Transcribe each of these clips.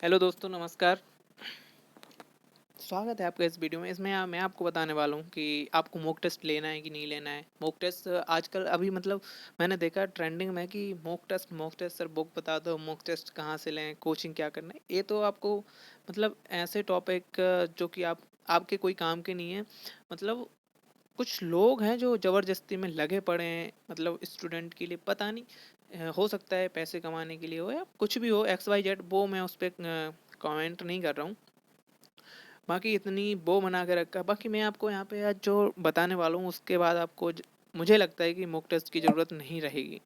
Hello दोस्तों, नमस्कार। स्वागत है आपका इस वीडियो में। इसमें मैं आपको बताने वाला हूँ कि आपको मॉक टेस्ट लेना है कि नहीं लेना है। मॉक टेस्ट आजकल अभी मतलब मैंने देखा ट्रेंडिंग में कि मॉक टेस्ट सर बुक बता दो, मॉक टेस्ट कहाँ से लें, कोचिंग क्या करना है। ये तो आपको मतलब ऐसे टॉपिक जो कि आप आपके कोई काम के नहीं है। मतलब कुछ लोग हैं जो ज़बरदस्ती में लगे पड़े हैं, मतलब स्टूडेंट के लिए पता नहीं हो सकता है पैसे कमाने के लिए हो या कुछ भी हो, एक्स वाई जेड। वो मैं उस पर कमेंट नहीं कर रहा हूँ। बाकी इतनी वो बना के रखा है। बाकी मैं आपको यहाँ पे आज जो बताने वाला हूँ उसके बाद आपको मुझे लगता है कि मॉक टेस्ट की ज़रूरत नहीं रहेगी।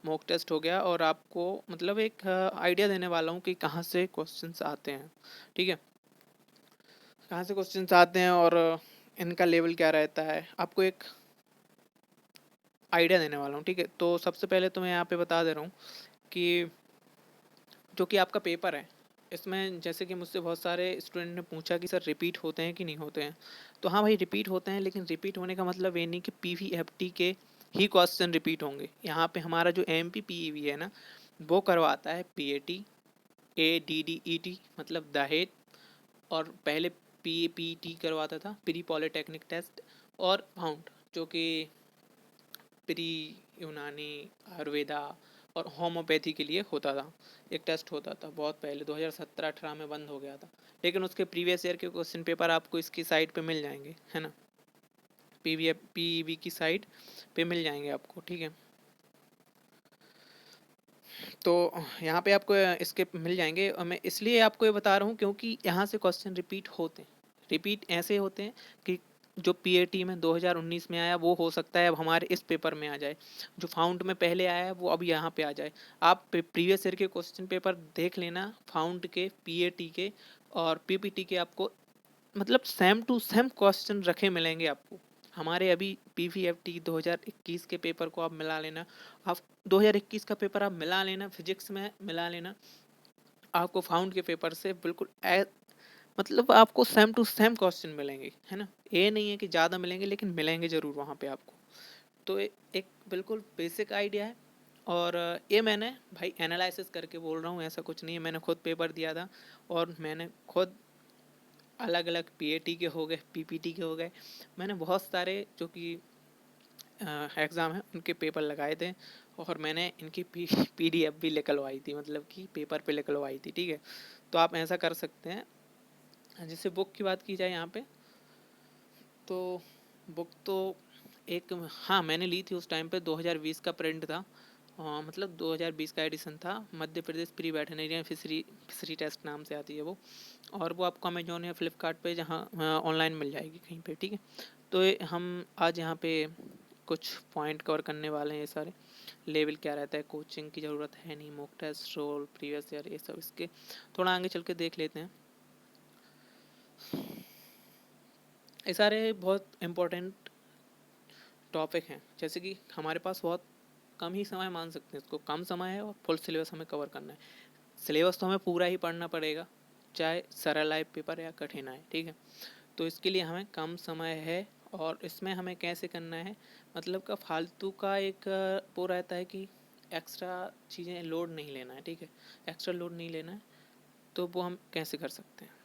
मॉक टेस्ट हो गया और आपको मतलब एक आइडिया देने वाला हूँ कि कहाँ से क्वेश्चंस आते हैं। ठीक है, कहाँ से क्वेश्चंस आते हैं और इनका लेवल क्या रहता है, आपको एक आइडिया देने वाला हूँ। ठीक है, तो सबसे पहले तो मैं यहाँ पे बता दे रहा हूँ कि जो कि आपका पेपर है, इसमें जैसे कि मुझसे बहुत सारे स्टूडेंट ने पूछा कि सर रिपीट होते हैं कि नहीं होते हैं। तो हाँ भाई, रिपीट होते हैं, लेकिन रिपीट होने का मतलब ये नहीं कि पीवीएफटी के ही क्वेश्चन रिपीट होंगे। यहाँ पे हमारा जो एमपी पीईवी है ना, वो करवाता है पीएटी, एडीडीईटी मतलब दहेज, और पहले पीपीटी करवाता था, प्री पॉलिटेक्निक टेस्ट, और फाउंड जो कि प्री यूनानी आयुर्वेदा और होम्योपैथी के लिए होता था। एक टेस्ट होता था बहुत पहले 2017-18 में, बंद हो गया था। लेकिन उसके प्रीवियस ईयर के क्वेश्चन पेपर आपको इसकी साइट पे मिल जाएंगे, है ना। पीईवी की साइट पे मिल जाएंगे आपको। ठीक है, तो यहाँ पे आपको इसके मिल जाएंगे, और मैं इसलिए आपको ये बता रहा हूँ क्योंकि यहाँ से क्वेश्चन रिपीट होते हैं। रिपीट ऐसे होते हैं कि जो पीएटी में 2019 में आया वो हो सकता है अब हमारे इस पेपर में आ जाए, जो फाउंड में पहले आया है वो अब यहाँ पे आ जाए। आप प्रीवियस ईयर के क्वेश्चन पेपर देख लेना, फाउंड के, पीएटी के और पीपीटी के, आपको मतलब सेम टू सेम क्वेश्चन रखे मिलेंगे आपको। हमारे अभी पीवीएफटी 2021 के पेपर को आप मिला लेना, आप 2021 का पेपर आप मिला लेना, फिजिक्स में मिला लेना, आपको फाउंड के पेपर से बिल्कुल मतलब आपको सेम टू सेम क्वेश्चन मिलेंगे, है ना। ये नहीं है कि ज़्यादा मिलेंगे, लेकिन मिलेंगे ज़रूर वहाँ पे आपको। तो एक बिल्कुल बेसिक आइडिया है। और ये मैंने भाई एनालिसिस करके बोल रहा हूँ, ऐसा कुछ नहीं है। मैंने खुद पेपर दिया था और मैंने खुद अलग अलग पीएटी के हो गए, पीपीटी के हो गए, मैंने बहुत सारे जो कि एग्ज़ाम है उनके पेपर लगाए थे। और मैंने इनकी पीडीएफ भी निकलवाई थी, मतलब कि पेपर पे निकलवाई थी। ठीक है, तो आप ऐसा कर सकते हैं। जैसे बुक की बात की जाए यहाँ पे, तो बुक तो एक, हाँ मैंने ली थी उस टाइम पे, 2020 का प्रिंट था। मतलब 2020 का एडिशन था। Madhya Pradesh pre veterinary fishery test नाम से आती है वो। और वो आपको अमेजोन या फ्लिपकार्ट पे जहाँ ऑनलाइन मिल जाएगी कहीं पे। ठीक है, तो हम आज यहाँ पे कुछ पॉइंट कवर करने वाले हैं। ये सारे लेवल क्या रहता है, कोचिंग की ज़रूरत है नहीं, mock test, roll, previous year, ये सब इसके थोड़ा आगे चल के देख लेते हैं। ये सारे बहुत इम्पोर्टेंट टॉपिक हैं। जैसे कि हमारे पास बहुत कम ही समय, मान सकते हैं इसको कम समय है, और फुल सिलेबस हमें कवर करना है। सिलेबस तो हमें पूरा ही पढ़ना पड़ेगा, चाहे सरल आए पेपर या कठिन आए। ठीक है, तो इसके लिए हमें कम समय है, और इसमें हमें कैसे करना है, मतलब का फालतू का एक वो रहता है कि एक्स्ट्रा चीज़ें लोड नहीं लेना है। ठीक है, एक्स्ट्रा लोड नहीं लेना है, तो वो हम कैसे कर सकते हैं।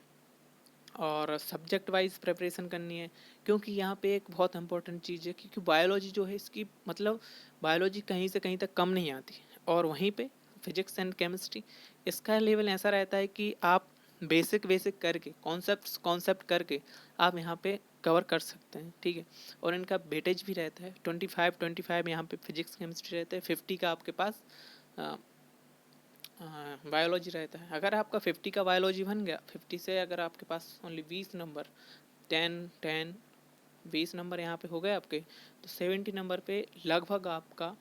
और सब्जेक्ट वाइज प्रिपरेशन करनी है, क्योंकि यहाँ पे एक बहुत इंपॉर्टेंट चीज़ है, क्योंकि बायोलॉजी जो है इसकी मतलब बायोलॉजी कहीं से कहीं तक कम नहीं आती। और वहीं पे फिजिक्स एंड केमिस्ट्री, इसका लेवल ऐसा रहता है कि आप बेसिक बेसिक करके, कॉन्सेप्ट करके आप यहाँ पे कवर कर सकते हैं। ठीक है, और इनका वेटेज भी रहता है 25-25, यहाँ पे फिजिक्स केमिस्ट्री रहता है, 50 का आपके पास बायोलॉजी रहता है। अगर आपका 50 का बायोलॉजी बन गया, 50 से अगर आपके पास ओनली 20 नंबर, 10 10 20 नंबर यहाँ पे हो गए आपके, तो 70 नंबर पे लगभग आपका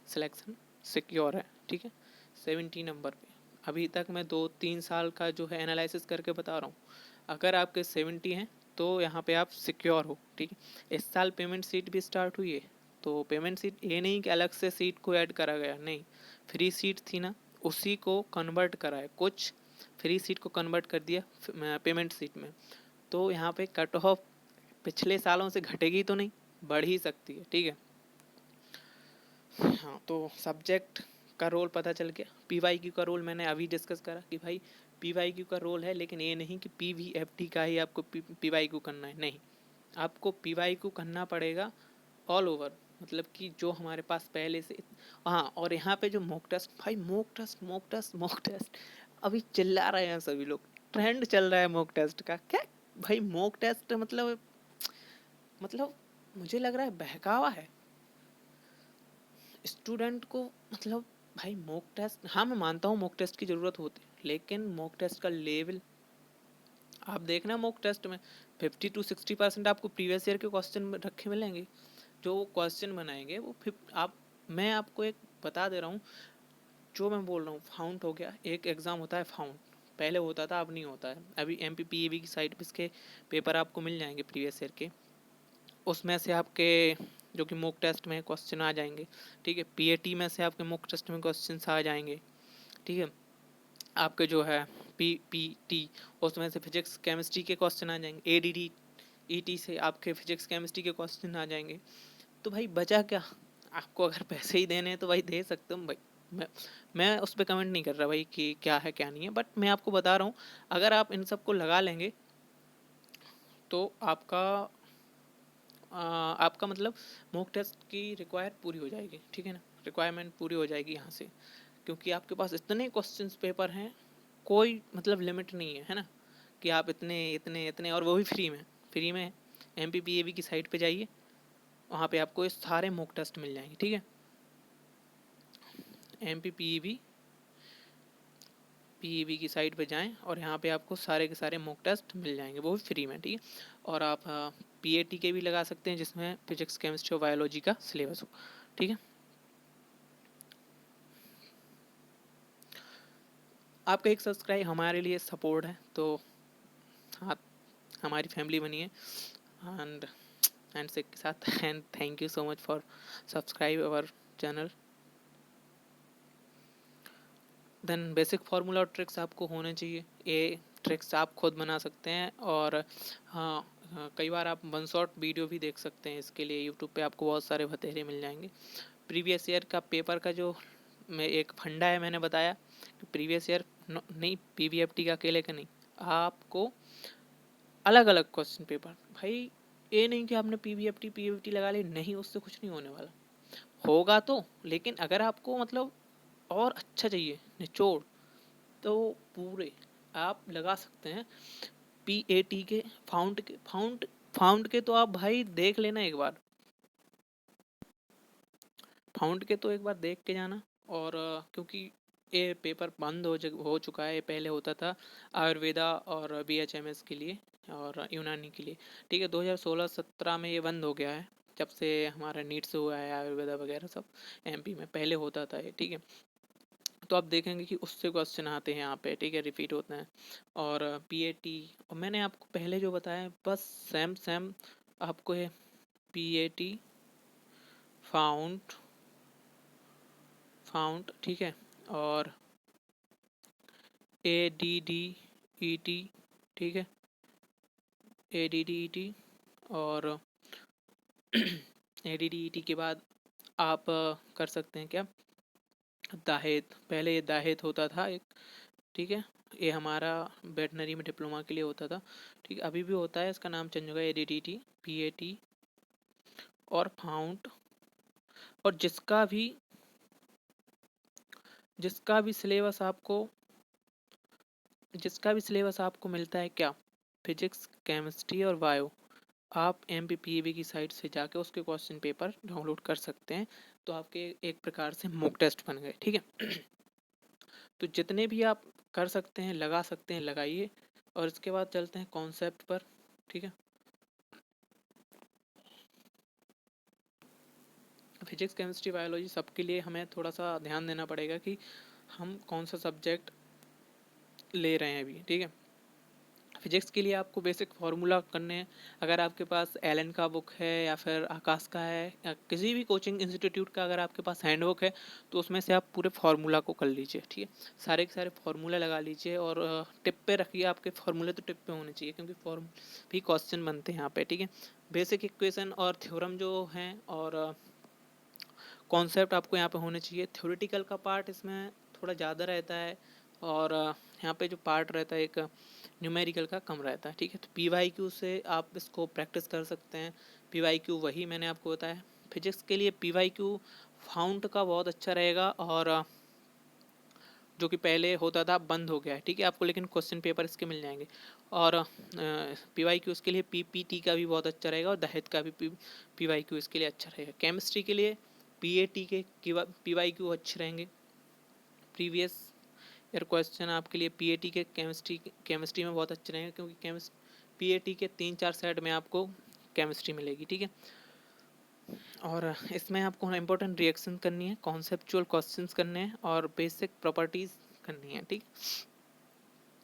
सिलेक्शन सिक्योर है। ठीक है, 70 नंबर पे अभी तक मैं 2-3 साल का जो है एनालिसिस करके बता रहा हूँ। अगर आपके 70 हैं तो यहाँ पे आप सिक्योर हो। ठीक है, इस साल पेमेंट सीट भी स्टार्ट हुई है, तो पेमेंट सीट ये नहीं कि अलग से सीट को ऐड करा गया, नहीं, फ्री सीट थी ना, उसी को कन्वर्ट करा है। कुछ फ्री सीट को कन्वर्ट कर दिया पेमेंट सीट में। तो यहाँ पे कट ऑफ पिछले सालों से घटेगी तो नहीं, बढ़ ही सकती है। ठीक है, हाँ, तो सब्जेक्ट का रोल पता चल गया। पीवाईक्यू का रोल मैंने अभी डिस्कस करा कि भाई PYQ का रोल है, लेकिन ये नहीं कि PVFT का ही आपको PYQ करना है, नहीं, आपको PYQ करना पड़ेगा ऑल ओवर, मतलब कि जो हमारे पास पहले से। हाँ, और यहाँ पे जो मॉक टेस्ट, भाई मॉक टेस्ट अभी चिल्ला रहे हैं सभी लोग, ट्रेंड चल रहा है मॉक टेस्ट का। क्या भाई मॉक टेस्ट मतलब मुझे लग रहा है बहकावा है स्टूडेंट को। मतलब भाई मॉक टेस्ट, हाँ मैं मानता हूँ मॉक टेस्ट की ज़रूरत होती है, लेकिन मॉक टेस्ट का लेवल आप देखना, मॉक टेस्ट में 50 to 60% आपको प्रीवियस ईयर के क्वेश्चन रखे मिलेंगे। जो क्वेश्चन बनाएंगे वो आप, मैं आपको एक बता दे रहा हूँ, जो मैं बोल रहा हूँ, फाउंड हो गया, एक एग्ज़ाम होता है फाउंड, पहले होता था अब नहीं होता है। अभी MPPAB की साइट पर इसके पेपर आपको मिल जाएंगे प्रीवियस ईयर के, उसमें से आपके जो कि मॉक टेस्ट में क्वेश्चन आ जाएंगे, ठीक है। PAT में से आपके मॉक टेस्ट में क्वेश्चन आ जाएंगे, ठीक है। आपके जो है PPT, उसमें से फिजिक्स केमिस्ट्री के क्वेश्चन आ जाएंगे। ADD ET से आपके फिजिक्स केमिस्ट्री के क्वेश्चन आ जाएंगे। तो भाई बचा क्या, आपको अगर पैसे ही देने हैं तो भाई दे सकते हो भाई। मैं उस पर कमेंट नहीं कर रहा भाई कि क्या है क्या नहीं है, बट मैं आपको बता रहा हूँ, अगर आप इन सबको लगा लेंगे तो आपका मतलब मॉक टेस्ट की रिक्वायर पूरी हो जाएगी, ठीक है ना, रिक्वायरमेंट पूरी हो जाएगी यहाँ से, क्योंकि आपके पास इतने क्वेश्चंस पेपर हैं, कोई मतलब लिमिट नहीं है, है ना, कि आप इतने इतने इतने, और वो भी फ्री में MPPAB की साइट पे जाइए, वहाँ पे आपको ये सारे मॉक टेस्ट मिल जाएंगे, ठीक है। MPPAB की साइट पे जाएं और यहाँ पे आपको सारे के सारे मॉक टेस्ट मिल जाएंगे, वो भी फ्री में, ठीक है। और आप PAT के भी लगा सकते हैं, जिसमें फिजिक्स केमिस्ट्री और बायोलॉजी का सिलेबस हो, ठीक है। आपका एक सब्सक्राइब हमारे लिए सपोर्ट है, तो हाँ, हमारी फैमिली बनी है, एंड से के साथ, and thank you so much for subscribe our channel. Then basic formula और ट्रिक्स आपको होने चाहिए, ये ट्रिक्स आप खुद बना सकते हैं। और हाँ, कई बार आप वन शॉट वीडियो भी देख सकते हैं, इसके लिए यूट्यूब पे आपको बहुत सारे बतेरे मिल जाएंगे। प्रीवियस ईयर का पेपर का जो मैं एक फंडा है, मैंने बताया कि प्रीवियस ईयर नहीं, PVFT का अकेले का नहीं, आपको अलग अलग क्वेश्चन पेपर, भाई ये नहीं कि आपने PVFT लगा ली, नहीं, उससे कुछ नहीं होने वाला, होगा तो, लेकिन अगर आपको मतलब और अच्छा चाहिए निचोड़, तो पूरे आप लगा सकते हैं PAT के, फाउंड के तो आप भाई देख लेना एक बार, फाउंड के तो एक बार देख के जाना। और क्योंकि ये पेपर बंद हो चुका है, ये पहले होता था आयुर्वेदा और BHMS के लिए और यूनानी के लिए, ठीक है। 2016-17 में ये बंद हो गया है, जब से हमारा नीट से हुआ है आयुर्वेदा वगैरह सब MP में, पहले होता था ये, ठीक है। तो आप देखेंगे कि उससे क्वेश्चन आते हैं यहाँ पे, ठीक है, रिपीट होते हैं। और PAT, और मैंने आपको पहले जो बताया बस सेम आपको ये PAT फाउंड, ठीक है, और ADDET, ठीक है, ADDET, और ADDET के बाद आप कर सकते हैं क्या, दाहेद, पहले ये दाहेद होता था एक, ठीक है, ये हमारा वेटनरी में डिप्लोमा के लिए होता था, ठीक है, अभी भी होता है, इसका नाम चेंज होगा ADDET, PAT और फाउंड। और जिसका भी सिलेबस आपको मिलता है क्या, फिजिक्स केमिस्ट्री और बायो, आप MPPAB की साइट से जाके उसके क्वेश्चन पेपर डाउनलोड कर सकते हैं, तो आपके एक प्रकार से मॉक टेस्ट बन गए, ठीक है। तो जितने भी आप कर सकते हैं, लगा सकते हैं, लगाइए। और इसके बाद चलते हैं कॉन्सेप्ट पर, ठीक है। फिजिक्स केमिस्ट्री बायोलॉजी सबके लिए हमें थोड़ा सा ध्यान देना पड़ेगा कि हम कौन सा सब्जेक्ट ले रहे हैं अभी, ठीक है। फिजिक्स के लिए आपको बेसिक फार्मूला करने हैं, अगर आपके पास एलन का बुक है या फिर आकाश का है या किसी भी कोचिंग इंस्टीट्यूट का अगर आपके पास हैंडबुक है, तो उसमें से आप पूरे फार्मूला को कर लीजिए, ठीक है, सारे के सारे फार्मूला लगा लीजिए। और टिप पे रखिए, आपके फार्मूले तो टिप पे होने चाहिए, क्योंकि फॉर्म भी क्वेश्चन बनते हैं यहाँ पे, ठीक है। बेसिक इक्वेशन और थ्योरम जो हैं, और कॉन्सेप्ट आपको यहाँ पे होने चाहिए। थ्योरेटिकल का पार्ट इसमें थोड़ा ज़्यादा रहता है, और यहाँ पे जो पार्ट रहता है एक न्यूमेरिकल का कम रहता है, ठीक है। तो PYQ से आप इसको प्रैक्टिस कर सकते हैं। PYQ वही मैंने आपको बताया। फिजिक्स के लिए PYQ फाउंड का बहुत अच्छा रहेगा, और जो कि पहले होता था बंद हो गया है, ठीक है आपको, लेकिन क्वेश्चन पेपर इसके मिल जाएंगे। और PYQ इसके लिए PPT का भी बहुत अच्छा रहेगा, और दहेज का भी PYQ इसके लिए अच्छा रहेगा। केमिस्ट्री के लिए PAT के PYQ अच्छे रहेंगे। प्रीवियस ईयर क्वेश्चन आपके लिए PAT के केमिस्ट्री में बहुत अच्छे रहेंगे, क्योंकि PAT के 3-4 सेट में आपको केमिस्ट्री मिलेगी, ठीक है। और इसमें आपको इम्पोर्टेंट रिएक्शन करनी है, कॉन्सेप्चुअल क्वेश्चंस करने हैं, और बेसिक प्रॉपर्टीज करनी है, ठीक।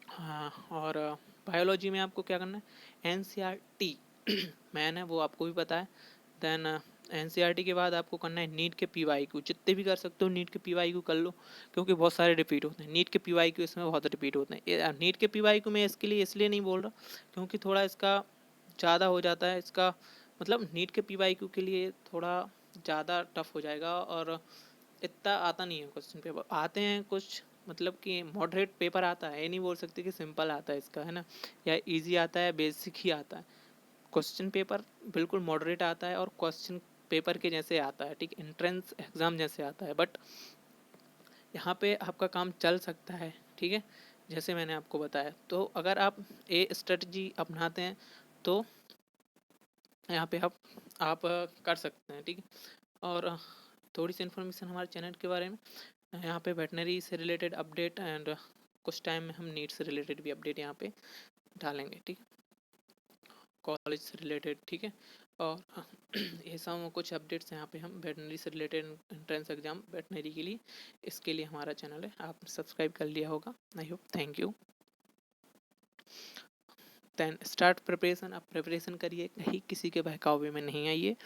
हाँ, और बायोलॉजी में आपको क्या करना है, NCERT मैन है वो आपको भी पता है। देन NCERT के बाद आपको करना है नीट के PYQ, जितने भी कर सकते हो नीट के PYQ कर लो, क्योंकि बहुत सारे रिपीट होते हैं नीट के PYQ, इसमें बहुत रिपीट होते हैं। नीट के PYQ में इसके लिए इसलिए नहीं बोल रहा, क्योंकि थोड़ा इसका ज़्यादा हो जाता है, इसका मतलब नीट के PYQ के लिए थोड़ा ज़्यादा टफ हो जाएगा, और इतना आता नहीं है क्वेश्चन पेपर। आते हैं कुछ, मतलब कि मॉडरेट पेपर आता है, ये नहीं बोल सकते कि सिंपल आता है इसका, है ना, या इजी आता है, बेसिक ही आता है। क्वेश्चन पेपर बिल्कुल मॉडरेट आता है, और क्वेश्चन पेपर के जैसे आता है, ठीक, एंट्रेंस एग्ज़ाम जैसे आता है। बट यहाँ पे आपका काम चल सकता है, ठीक है, जैसे मैंने आपको बताया। तो अगर आप ये स्ट्रेटजी अपनाते हैं तो यहाँ पे आप कर सकते हैं, ठीक है। और थोड़ी सी इन्फॉर्मेशन हमारे चैनल के बारे में, यहाँ पे वेटनरी से रिलेटेड अपडेट, एंड कुछ टाइम में हम नीट से रिलेटेड भी अपडेट यहाँ पे डालेंगे, ठीक है, कॉलेज से रिलेटेड, ठीक है। और ये सब कुछ अपडेट्स यहाँ पे हम वेटनरी से रिलेटेड, एंट्रेंस एग्जाम वेटनरी के लिए, इसके लिए हमारा चैनल है, आपने सब्सक्राइब कर लिया होगा, I hope. Thank you. Then start preparation, आप प्रिपरेशन करिए, कहीं किसी के बहकावे में नहीं आइए।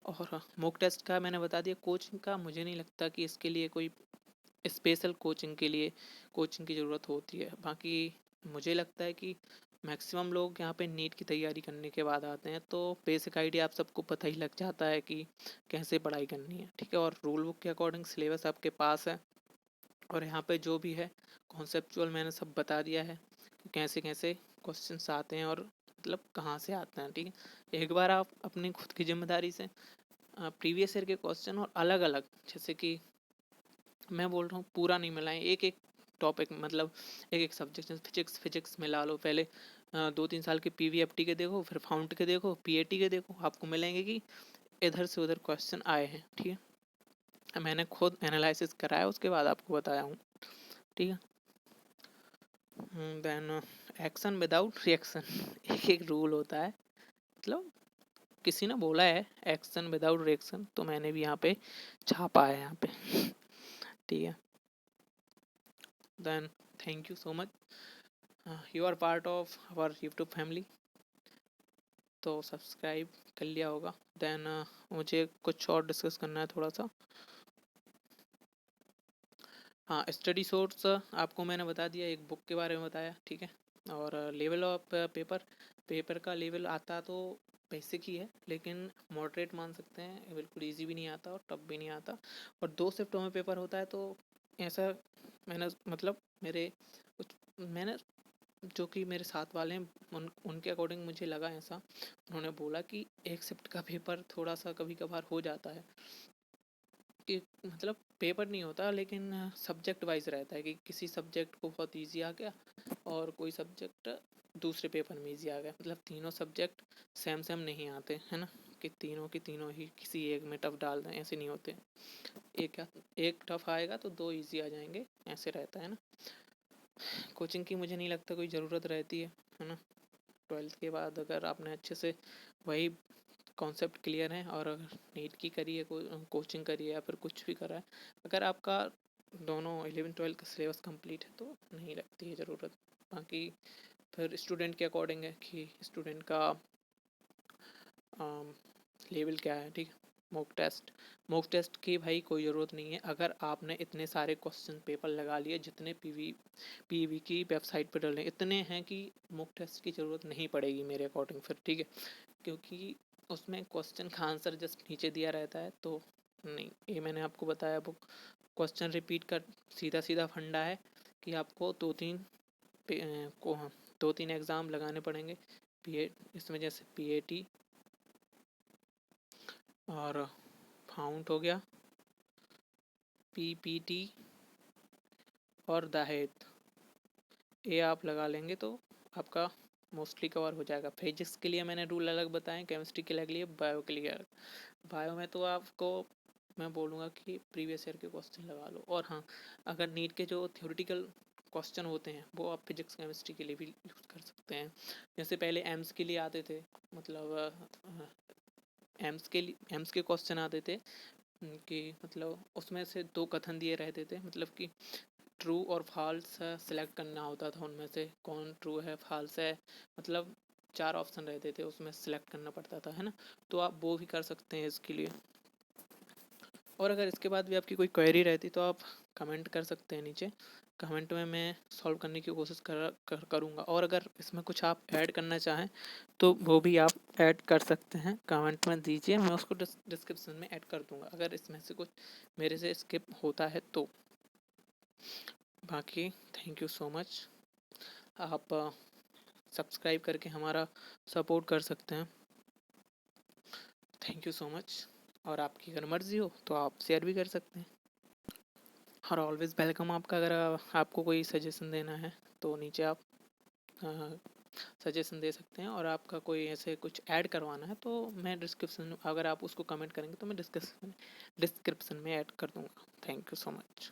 और मॉक टेस्ट का मैंने बता दिया। कोचिंग का मुझे नहीं लगता कि इसके लिए कोई स्पेशल कोचिंग के लिए कोचिंग की ज़रूरत होती है। बाकी मुझे लगता है कि मैक्सिमम लोग यहाँ पे नीट की तैयारी करने के बाद आते हैं, तो बेसिक आइडिया आप सबको पता ही लग जाता है कि कैसे पढ़ाई करनी है, ठीक है। और रूल बुक के अकॉर्डिंग सिलेबस आपके पास है, और यहाँ पे जो भी है कॉन्सेप्चुअल मैंने सब बता दिया है कि कैसे कैसे क्वेश्चंस आते हैं, और मतलब कहाँ से आते हैं, ठीक है। एक बार आप अपनी खुद की जिम्मेदारी से प्रीवियस ईयर के क्वेश्चन और अलग अलग, जैसे कि मैं बोल रहा हूँ पूरा नहीं मिलाएं, एक एक टॉपिक, मतलब एक एक सब्जेक्ट, फिजिक्स मिला लो पहले। 2-3 साल के PVFT के देखो, फिर फाउंड के देखो, PAT के देखो, आपको मिलेंगे कि इधर से उधर क्वेश्चन आए हैं, ठीक है। मैंने खुद एनालिसिस कराया, उसके बाद आपको बताया हूँ, ठीक है। देन एक्शन विदाउट रिएक्शन, एक एक रूल होता है, मतलब किसी ने बोला है एक्शन विदाउट रिएक्शन, तो मैंने भी यहाँ पे छापा है यहाँ पे, ठीक है। Then thank you so much, you are part of our YouTube family, तो सब्सक्राइब कर लिया होगा। देन मुझे कुछ और डिस्कस करना है थोड़ा सा। हाँ, स्टडी सोर्स आपको मैंने बता दिया, एक बुक के बारे में बताया, ठीक है। और लेवल ऑफ पेपर का लेवल आता तो बेसिक ही है, लेकिन मॉडरेट मान सकते हैं, बिल्कुल इजी भी नहीं आता और टफ भी नहीं आता। और 2 शिफ्टों में पेपर होता है, तो ऐसा मैंने, मतलब मेरे कुछ, मैंने जो कि मेरे साथ वाले हैं उनके अकॉर्डिंग मुझे लगा ऐसा, उन्होंने बोला कि एक शिफ्ट का पेपर थोड़ा सा कभी कभार हो जाता है, कि मतलब पेपर नहीं होता, लेकिन सब्जेक्ट वाइज रहता है, कि किसी सब्जेक्ट को बहुत इजी आ गया और कोई सब्जेक्ट दूसरे पेपर में इजी आ गया, मतलब तीनों सब्जेक्ट सेम सेम नहीं आते, है ना, कि तीनों की तीनों ही किसी एक में टफ डाल दें, ऐसे नहीं होते। एक टफ आएगा तो 2 इजी आ जाएंगे, ऐसे रहता है ना। कोचिंग की मुझे नहीं लगता कोई ज़रूरत रहती है ना। 12th के बाद अगर आपने अच्छे से वही कॉन्सेप्ट क्लियर है, और अगर नीट की करी है, कोचिंग करी है, या फिर कुछ भी करा है, अगर आपका दोनों 11-12 का सिलेबस कंप्लीट है, तो नहीं लगती है ज़रूरत। बाकी फिर स्टूडेंट के अकॉर्डिंग है कि स्टूडेंट का लेवल क्या है, ठीक है। मॉक टेस्ट की भाई कोई ज़रूरत नहीं है, अगर आपने इतने सारे क्वेश्चन पेपर लगा लिए, जितने पीवी की वेबसाइट पर डले इतने हैं, कि मॉक टेस्ट की ज़रूरत नहीं पड़ेगी मेरे अकॉर्डिंग फिर, ठीक है। क्योंकि उसमें क्वेश्चन का आंसर जस्ट नीचे दिया रहता है, तो नहीं, ये मैंने आपको बताया, वो क्वेश्चन रिपीट कर सीधा सीधा फंडा है कि आपको दो तीन एग्ज़ाम लगाने पड़ेंगे इसमें, जैसे PAT और फाउंड हो गया, PPT और दहेज, ये आप लगा लेंगे तो आपका मोस्टली कवर हो जाएगा। फिजिक्स के लिए मैंने रूल अलग बताए, केमिस्ट्री के लिए, बायो के लिए अलग। बायो में तो आपको मैं बोलूँगा कि प्रीवियस ईयर के क्वेश्चन लगा लो। और हाँ, अगर नीट के जो थ्योरेटिकल क्वेश्चन होते हैं वो आप फिजिक्स केमिस्ट्री के लिए भी यूज़ कर सकते हैं। जैसे पहले एम्स के लिए आते थे, मतलब एम्स के क्वेश्चन आते थे कि मतलब उसमें से दो कथन दिए रहते थे, मतलब कि ट्रू और फॉल्स सेलेक्ट करना होता था, उनमें से कौन ट्रू है फॉल्स है, मतलब 4 ऑप्शन रहते थे, उसमें सेलेक्ट करना पड़ता था, है ना। तो आप वो भी कर सकते हैं इसके लिए। और अगर इसके बाद भी आपकी कोई क्वेरी रहती तो आप कमेंट कर सकते हैं नीचे, कमेंट में मैं सॉल्व करने की कोशिश करूँगा। और अगर इसमें कुछ आप ऐड करना चाहें तो वो भी आप ऐड कर सकते हैं, कमेंट में दीजिए, मैं उसको डिस्क्रिप्शन में ऐड कर दूँगा अगर इसमें से कुछ मेरे से स्किप होता है तो। बाकी थैंक यू सो मच। आप सब्सक्राइब करके हमारा सपोर्ट कर सकते हैं। Thank you so much. और आपकी अगर मर्ज़ी हो तो आप शेयर भी कर सकते हैं। और ऑलवेज़ वेलकम आपका, अगर आपको कोई सजेशन देना है तो नीचे आप सजेशन दे सकते हैं। और आपका कोई ऐसे कुछ ऐड करवाना है तो मैं डिस्क्रिप्शन, अगर आप उसको कमेंट करेंगे तो मैं डिस्क्रिप्शन में ऐड कर दूँगा। Thank you so much.